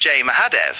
जय महादेव।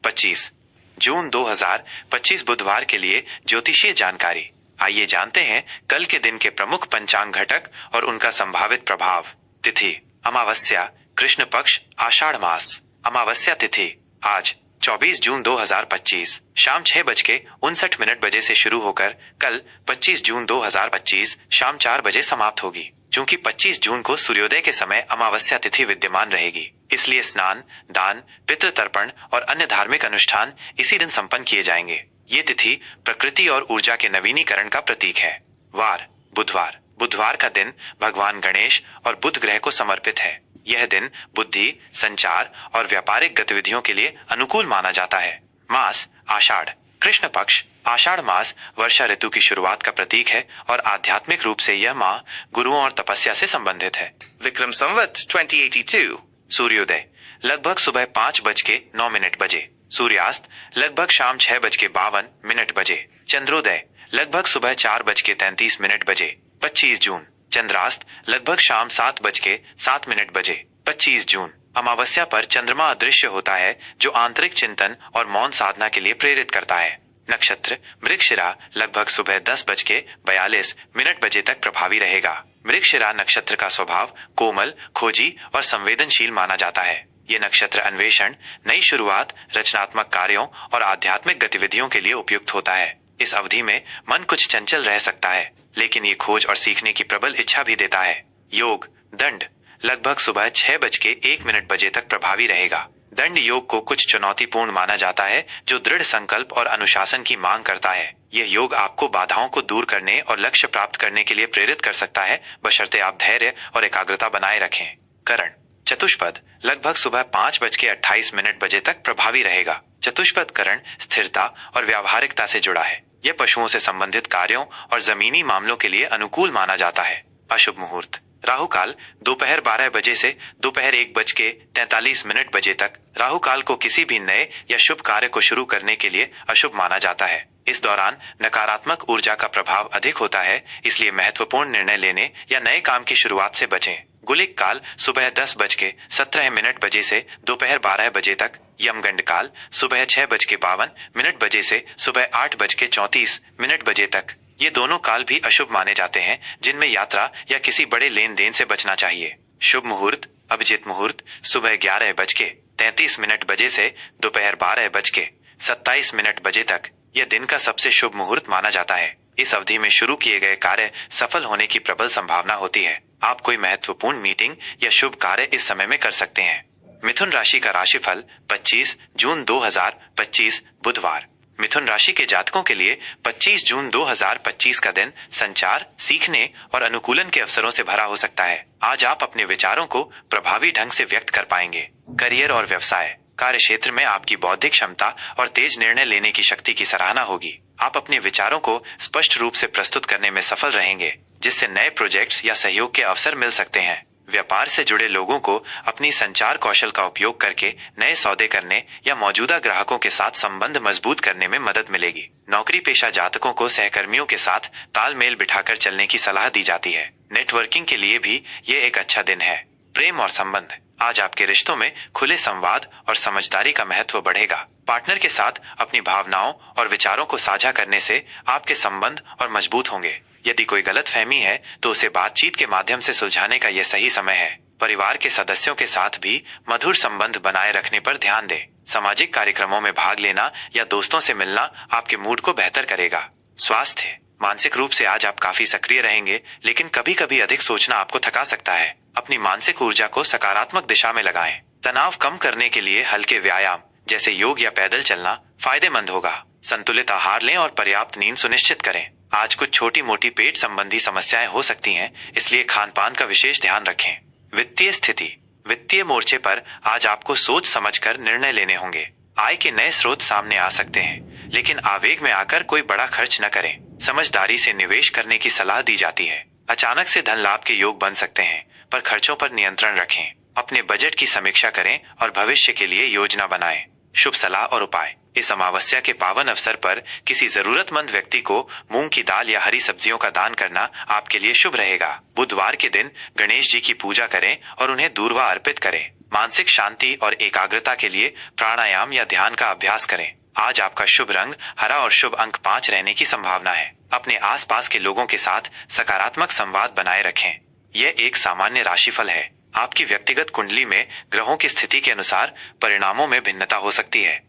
25 जून 2025 बुधवार के लिए ज्योतिषीय जानकारी। आइए जानते हैं कल के दिन के प्रमुख पंचांग घटक और उनका संभावित प्रभाव। तिथि अमावस्या, कृष्ण पक्ष, आषाढ़ मास। अमावस्या तिथि आज 24 जून 2025 शाम 6:59 बजे से शुरू होकर कल 25 जून 2025 शाम 4 बजे समाप्त होगी। चूंकि 25 जून को सूर्योदय के समय अमावस्या तिथि विद्यमान रहेगी, इसलिए स्नान, दान, पितृ तर्पण और अन्य धार्मिक अनुष्ठान इसी दिन संपन्न किए जाएंगे। ये तिथि प्रकृति और ऊर्जा के नवीनीकरण का प्रतीक है। वार बुधवार। बुधवार का दिन भगवान गणेश और बुध ग्रह को समर्पित है। यह दिन बुद्धि, संचार और व्यापारिक गतिविधियों के लिए अनुकूल माना जाता है। मास आषाढ़, कृष्ण पक्ष। आषाढ़ मास वर्षा ऋतु की शुरुआत का प्रतीक है और आध्यात्मिक रूप से यह माह गुरुओं और तपस्या से संबंधित है। विक्रम संवत 2082। सूर्योदय लगभग सुबह 5:09 बजे। सूर्यास्त लगभग शाम 6:52 बजे। चंद्रोदय लगभग सुबह 4:33 बजे। 25 जून। चंद्रास्त लगभग शाम 7:07 बजे। 25 जून। अमावस्या पर चंद्रमा अदृश्य होता है, जो आंतरिक चिंतन और मौन साधना के लिए प्रेरित करता है। नक्षत्र मृगशिरा लगभग सुबह 10:42 बजे तक प्रभावी रहेगा। मृगशिरा नक्षत्र का स्वभाव कोमल, खोजी और संवेदनशील माना जाता है। ये नक्षत्र अन्वेषण, नई शुरुआत, रचनात्मक कार्यों और आध्यात्मिक गतिविधियों के लिए उपयुक्त होता है। इस अवधि में मन कुछ चंचल रह सकता है, लेकिन ये खोज और सीखने की प्रबल इच्छा भी देता है। योग दंड लगभग सुबह 6:01 बजे तक प्रभावी रहेगा। दंड योग को कुछ चुनौतीपूर्ण माना जाता है, जो दृढ़ संकल्प और अनुशासन की मांग करता है। यह योग आपको बाधाओं को दूर करने और लक्ष्य प्राप्त करने के लिए प्रेरित कर सकता है, बशर्ते आप धैर्य और एकाग्रता बनाए रखें। करण चतुष्पद लगभग सुबह 5:28 बजे तक प्रभावी रहेगा। चतुष्पद करण स्थिरता और व्यावहारिकता से जुड़ा है। यह पशुओं से संबंधित कार्यों और जमीनी मामलों के लिए अनुकूल माना जाता है। अशुभ मुहूर्त राहु काल दोपहर 12 बजे से दोपहर 1:43 बजे तक। राहु काल को किसी भी नए या शुभ कार्य को शुरू करने के लिए अशुभ माना जाता है। इस दौरान नकारात्मक ऊर्जा का प्रभाव अधिक होता है, इसलिए महत्वपूर्ण निर्णय लेने या नए काम की शुरुआत से बचें। गुलिक काल सुबह 10:17 बजे से दोपहर 12 बजे तक। यमगंड काल सुबह 6:52 बजे से सुबह 8:34 बजे तक। ये दोनों काल भी अशुभ माने जाते हैं, जिनमें यात्रा या किसी बड़े लेन देन से बचना चाहिए। शुभ मुहूर्त अभिजित मुहूर्त सुबह 11:33 बजे से दोपहर 12:27 बजे तक। यह दिन का सबसे शुभ मुहूर्त माना जाता है। इस अवधि में शुरू किए गए कार्य सफल होने की प्रबल संभावना होती है। आप कोई महत्वपूर्ण मीटिंग या शुभ कार्य इस समय में कर सकते हैं। मिथुन राशि का राशिफल 25 जून 2025 बुधवार। मिथुन राशि के जातकों के लिए 25 जून 2025 का दिन संचार, सीखने और अनुकूलन के अवसरों से भरा हो सकता है। आज आप अपने विचारों को प्रभावी ढंग से व्यक्त कर पाएंगे। करियर और व्यवसाय कार्य क्षेत्र में आपकी बौद्धिक क्षमता और तेज निर्णय लेने की शक्ति की सराहना होगी। आप अपने विचारों को स्पष्ट रूप से प्रस्तुत करने में सफल रहेंगे, जिससे नए प्रोजेक्ट्स या सहयोग के अवसर मिल सकते हैं। व्यापार से जुड़े लोगों को अपनी संचार कौशल का उपयोग करके नए सौदे करने या मौजूदा ग्राहकों के साथ संबंध मजबूत करने में मदद मिलेगी। नौकरी पेशा जातकों को सहकर्मियों के साथ तालमेल बिठाकर चलने की सलाह दी जाती है। नेटवर्किंग के लिए भी ये एक अच्छा दिन है। प्रेम और संबंध आज आपके रिश्तों में खुले संवाद और समझदारी का महत्व बढ़ेगा। पार्टनर के साथ अपनी भावनाओं और विचारों को साझा करने से आपके संबंध और मजबूत होंगे। यदि कोई गलतफहमी है तो उसे बातचीत के माध्यम से सुलझाने का यह सही समय है। परिवार के सदस्यों के साथ भी मधुर संबंध बनाए रखने पर ध्यान दें। सामाजिक कार्यक्रमों में भाग लेना या दोस्तों से मिलना आपके मूड को बेहतर करेगा। स्वास्थ्य मानसिक रूप से आज आप काफी सक्रिय रहेंगे, लेकिन कभी कभी अधिक सोचना आपको थका सकता है। अपनी मानसिक ऊर्जा को सकारात्मक दिशा में लगाएं। तनाव कम करने के लिए हल्के व्यायाम जैसे योग या पैदल चलना फायदेमंद होगा। संतुलित आहार लें और पर्याप्त नींद सुनिश्चित करें। आज कुछ छोटी मोटी पेट संबंधी समस्याएं हो सकती हैं, इसलिए खान पान का विशेष ध्यान रखें। वित्तीय स्थिति वित्तीय मोर्चे पर आज आपको सोच समझकर निर्णय लेने होंगे। आय के नए स्रोत सामने आ सकते हैं, लेकिन आवेग में आकर कोई बड़ा खर्च न करें। समझदारी से निवेश करने की सलाह दी जाती है। अचानक से धन लाभ के योग बन सकते हैं, पर खर्चों पर नियंत्रण रखें। अपने बजट की समीक्षा करें और भविष्य के लिए योजना बनाएं। शुभ सलाह और उपाय इस अमावस्या के पावन अवसर पर किसी जरूरतमंद व्यक्ति को मूंग की दाल या हरी सब्जियों का दान करना आपके लिए शुभ रहेगा। बुधवार के दिन गणेश जी की पूजा करें और उन्हें दूर्वा अर्पित करें। मानसिक शांति और एकाग्रता के लिए प्राणायाम या ध्यान का अभ्यास करें। आज आपका शुभ रंग हरा और शुभ अंक 5 रहने की संभावना है। अपने आसपास के लोगों के साथ सकारात्मक संवाद बनाए रखें। यह एक सामान्य राशिफल है। आपकी व्यक्तिगत कुंडली में ग्रहों की स्थिति के अनुसार परिणामों में भिन्नता हो सकती है।